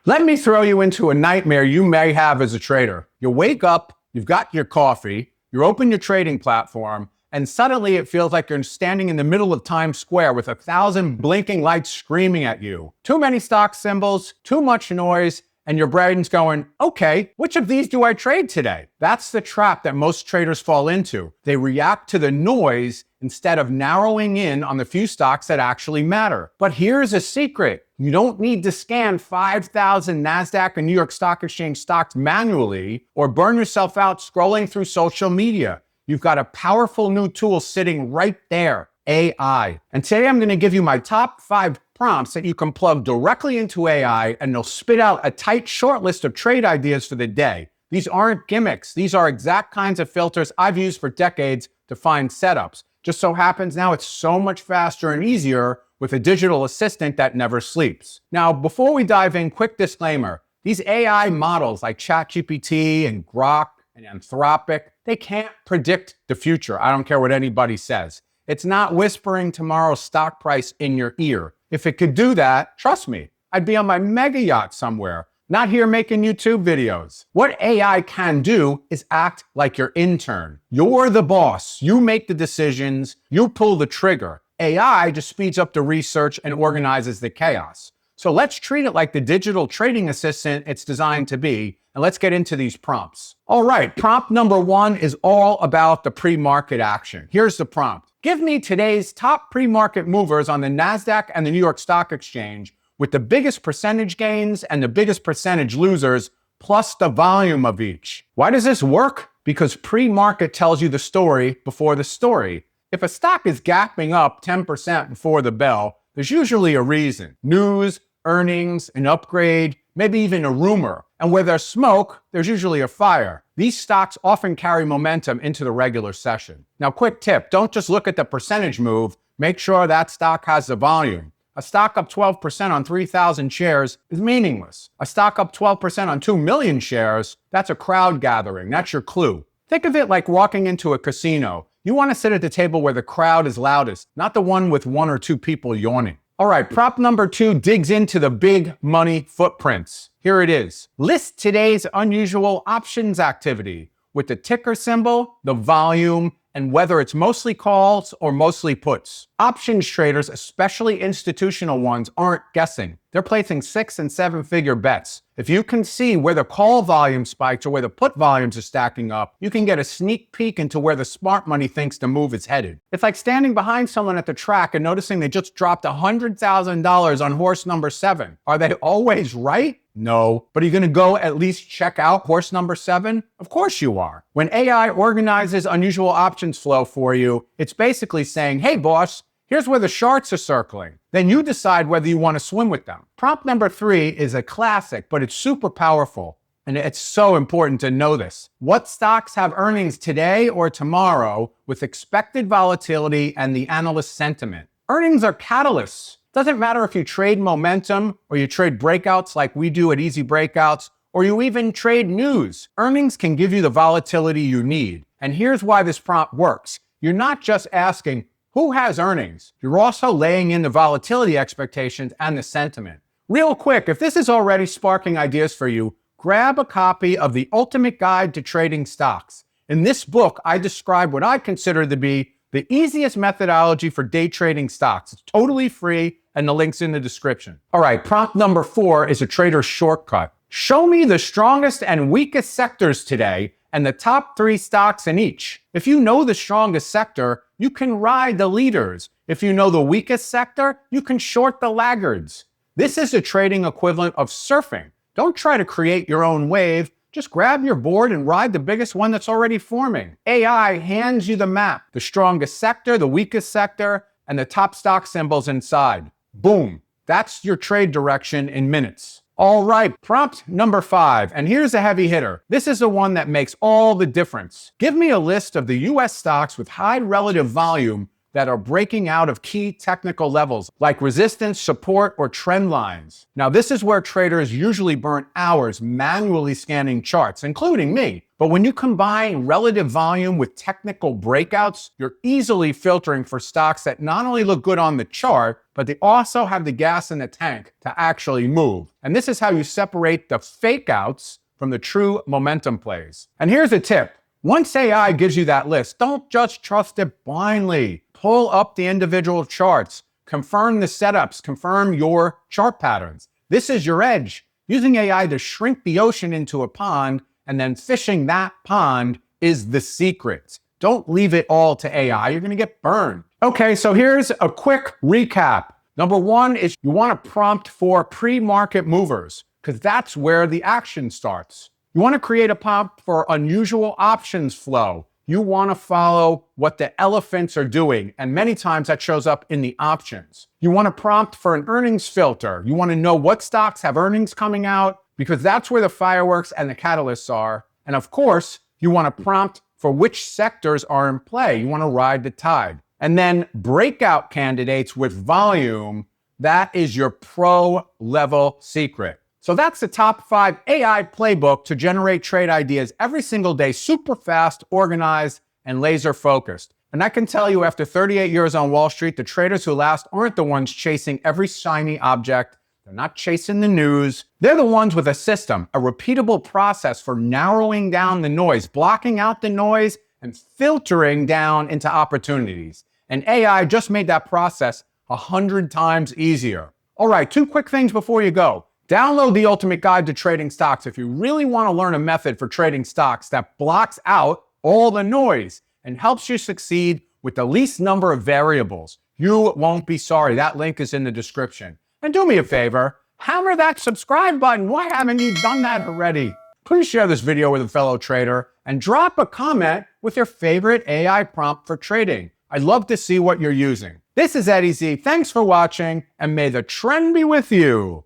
Let me throw you into a nightmare you may have as a trader. You wake up, you've got your coffee, you open your trading platform, and suddenly it feels like you're standing in the middle of Times Square with 1,000 blinking lights screaming at you. Too many stock symbols, too much noise, and your brain's going, okay, which of these do I trade today? That's the trap that most traders fall into. They react to the noise instead of narrowing in on the few stocks that actually matter. But here's a secret. You don't need to scan 5,000 NASDAQ and New York Stock Exchange stocks manually or burn yourself out scrolling through social media. You've got a powerful new tool sitting right there, AI. And today I'm going to give you my top 5 prompts that you can plug directly into AI, and they'll spit out a tight short list of trade ideas for the day. These aren't gimmicks. These are exact kinds of filters I've used for decades to find setups. Just so happens now it's so much faster and easier with a digital assistant that never sleeps. Now, before we dive in, quick disclaimer. These AI models like ChatGPT and Grok and Anthropic, they can't predict the future. I don't care what anybody says. It's not whispering tomorrow's stock price in your ear. If it could do that, trust me, I'd be on my mega yacht somewhere, not here making YouTube videos. What AI can do is act like your intern. You're the boss. You make the decisions. You pull the trigger. AI just speeds up the research and organizes the chaos. So let's treat it like the digital trading assistant it's designed to be, and let's get into these prompts. All right, prompt number 1 is all about the pre-market action. Here's the prompt. Give me today's top pre-market movers on the NASDAQ and the New York Stock Exchange with the biggest percentage gains and the biggest percentage losers, plus the volume of each. Why does this work? Because pre-market tells you the story before the story. If a stock is gapping up 10% before the bell, there's usually a reason. News, earnings, an upgrade, maybe even a rumor. And where there's smoke, there's usually a fire. These stocks often carry momentum into the regular session. Now, quick tip, don't just look at the percentage move. Make sure that stock has the volume. A stock up 12% on 3,000 shares is meaningless. A stock up 12% on 2 million shares, that's a crowd gathering. That's your clue. Think of it like walking into a casino. You want to sit at the table where the crowd is loudest, not the one with 1 or 2 people yawning. All right, prop number 2 digs into the big money footprints. Here it is. List today's unusual options activity with the ticker symbol, the volume, and whether it's mostly calls or mostly puts. Options traders, especially institutional ones, aren't guessing. They're placing 6- and 7-figure bets. If you can see where the call volume spikes or where the put volumes are stacking up, you can get a sneak peek into where the smart money thinks the move is headed. It's like standing behind someone at the track and noticing they just dropped $100,000 on horse number 7. Are they always right? No. But are you going to go at least check out horse number 7? Of course you are. When AI organizes unusual options flow for you, it's basically saying, hey boss, here's where the sharks are circling. Then you decide whether you want to swim with them. Prompt number 3 is a classic, but it's super powerful. And it's so important to know this. What stocks have earnings today or tomorrow with expected volatility and the analyst sentiment? Earnings are catalysts. Doesn't matter if you trade momentum or you trade breakouts like we do at Easy Breakouts, or you even trade news. Earnings can give you the volatility you need. And here's why this prompt works. You're not just asking, who has earnings? You're also laying in the volatility expectations and the sentiment. Real quick, if this is already sparking ideas for you, grab a copy of The Ultimate Guide to Trading Stocks. In this book, I describe what I consider to be the easiest methodology for day trading stocks. It's totally free, and the link's in the description. All right, prompt number 4 is a trader's shortcut. Show me the strongest and weakest sectors today and the top 3 stocks in each. If you know the strongest sector, you can ride the leaders. If you know the weakest sector, you can short the laggards. This is the trading equivalent of surfing. Don't try to create your own wave. Just grab your board and ride the biggest one that's already forming. AI hands you the map, the strongest sector, the weakest sector, and the top stock symbols inside. Boom. That's your trade direction in minutes. All right, prompt number 5, and here's a heavy hitter. This is the one that makes all the difference. Give me a list of the US stocks with high relative volume that are breaking out of key technical levels like resistance, support, or trend lines. Now, this is where traders usually burn hours manually scanning charts, including me. But when you combine relative volume with technical breakouts, you're easily filtering for stocks that not only look good on the chart, but they also have the gas in the tank to actually move. And this is how you separate the fake outs from the true momentum plays. And here's a tip. Once AI gives you that list, don't just trust it blindly. Pull up the individual charts, confirm the setups, confirm your chart patterns. This is your edge. Using AI to shrink the ocean into a pond and then fishing that pond is the secret. Don't leave it all to AI. You're going to get burned. Okay, so here's a quick recap. Number one is you want to prompt for pre-market movers because that's where the action starts. You want to create a prompt for unusual options flow. You want to follow what the elephants are doing, and many times that shows up in the options. You want to prompt for an earnings filter. You want to know what stocks have earnings coming out because that's where the fireworks and the catalysts are. And of course, you want to prompt for which sectors are in play. You want to ride the tide. And then breakout candidates with volume, that is your pro-level secret. So that's the top 5 AI playbook to generate trade ideas every single day, super fast, organized, and laser focused. And I can tell you after 38 years on Wall Street, the traders who last aren't the ones chasing every shiny object. They're not chasing the news. They're the ones with a system, a repeatable process for narrowing down the noise, blocking out the noise, and filtering down into opportunities. And AI just made that process 100 times easier. All right, 2 quick things before you go. Download the Ultimate Guide to Trading Stocks if you really want to learn a method for trading stocks that blocks out all the noise and helps you succeed with the least number of variables. You won't be sorry. That link is in the description. And do me a favor, hammer that subscribe button. Why haven't you done that already? Please share this video with a fellow trader and drop a comment with your favorite AI prompt for trading. I'd love to see what you're using. This is Eddie Z. Thanks for watching, and may the trend be with you.